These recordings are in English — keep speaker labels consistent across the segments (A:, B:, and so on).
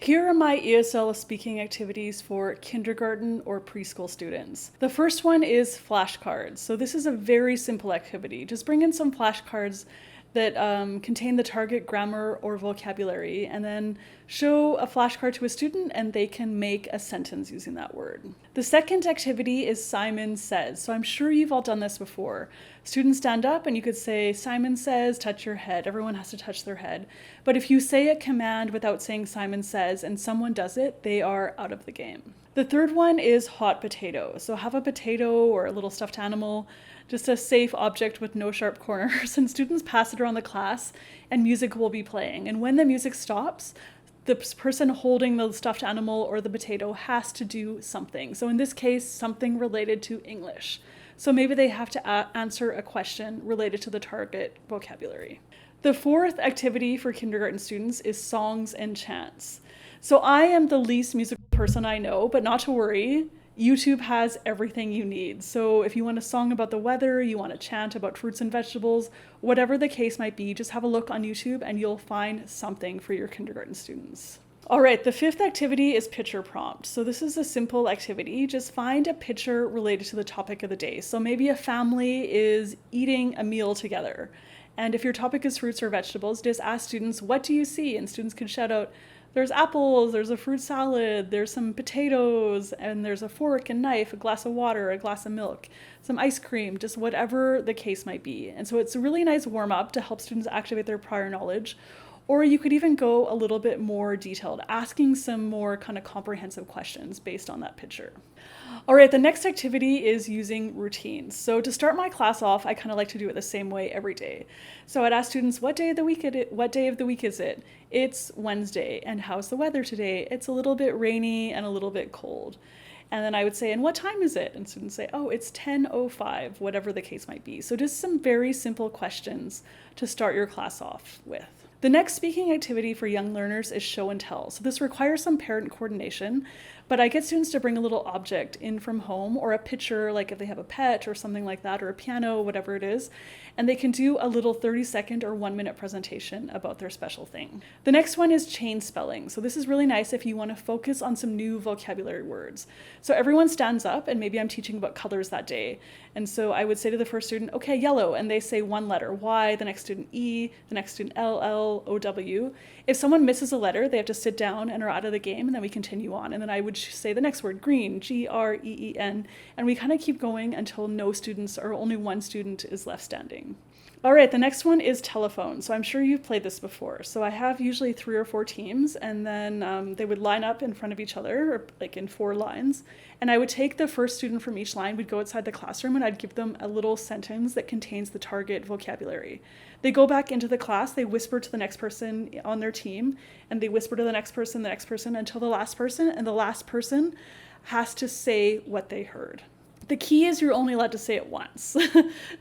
A: Here are my ESL speaking activities for kindergarten or preschool students. The first one is flashcards. So this is a very simple activity. Just bring in some flashcards that contain the target grammar or vocabulary, and then show a flashcard to a student and they can make a sentence using that word. The second activity is Simon Says. So I'm sure you've all done this before. Students stand up and you could say, Simon says, touch your head. Everyone has to touch their head. But if you say a command without saying Simon says and someone does it, they are out of the game. The third one is hot potato. So have a potato or a little stuffed animal, just a safe object with no sharp corners, and students pass it around the class and music will be playing. And when the music stops, the person holding the stuffed animal or the potato has to do something. So in this case, something related to English. So maybe they have to answer a question related to the target vocabulary. The fourth activity for kindergarten students is songs and chants. So I am the least musical person I know, but not to worry. YouTube has everything you need. So if you want a song about the weather, you want to chant about fruits and vegetables, whatever the case might be, just have a look on YouTube and you'll find something for your kindergarten students. All right, the fifth activity is picture prompt. So this is a simple activity. Just find a picture related to the topic of the day. So maybe a family is eating a meal together. And if your topic is fruits or vegetables, just ask students, what do you see? And students can shout out, there's apples, there's a fruit salad, there's some potatoes, and there's a fork and knife, a glass of water, a glass of milk, some ice cream, just whatever the case might be. And so it's a really nice warm up to help students activate their prior knowledge. Or you could even go a little bit more detailed, asking some more kind of comprehensive questions based on that picture. All right, the next activity is using routines. So to start my class off, I kind of like to do it the same way every day. So I'd ask students, what day of the week is it? It's Wednesday. And how's the weather today? It's a little bit rainy and a little bit cold. And then I would say, and what time is it? And students say, oh, it's 10:05, whatever the case might be. So just some very simple questions to start your class off with. The next speaking activity for young learners is show and tell. So this requires some parent coordination, but I get students to bring a little object in from home or a picture, like if they have a pet or something like that, or a piano, whatever it is, and they can do a little 30-second or 1-minute presentation about their special thing. The next one is chain spelling. So this is really nice if you want to focus on some new vocabulary words. So everyone stands up, and maybe I'm teaching about colors that day. And so I would say to the first student, okay, yellow, and they say one letter, Y, the next student E, the next student L, O, W. If someone misses a letter, they have to sit down and are out of the game, and then we continue on. And then I would say the next word, green, Green, and we kind of keep going until no students or only one student is left standing. All right, the next one is telephone. So I'm sure you've played this before. So I have usually 3 or 4 teams, and then they would line up in front of each other, or like in 4 lines. And I would take the first student from each line, we'd go outside the classroom, and I'd give them a little sentence that contains the target vocabulary. They go back into the class, they whisper to the next person on their team, and they whisper to the next person, until the last person, and the last person has to say what they heard. The key is you're only allowed to say it once.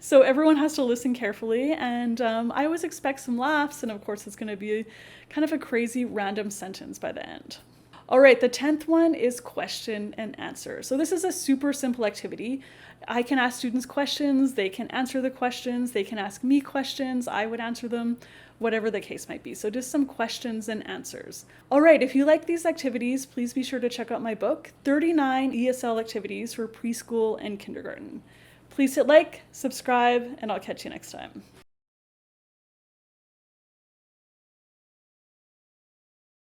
A: So everyone has to listen carefully, and I always expect some laughs, and of course it's going to be kind of a crazy random sentence by the end. All right, the 10th one is question and answer. So this is a super simple activity. I can ask students questions, they can answer the questions, they can ask me questions, I would answer them, whatever the case might be. So just some questions and answers. All right, if you like these activities, please be sure to check out my book, 39 ESL Activities for Preschool and Kindergarten. Please hit like, subscribe, and I'll catch you next time.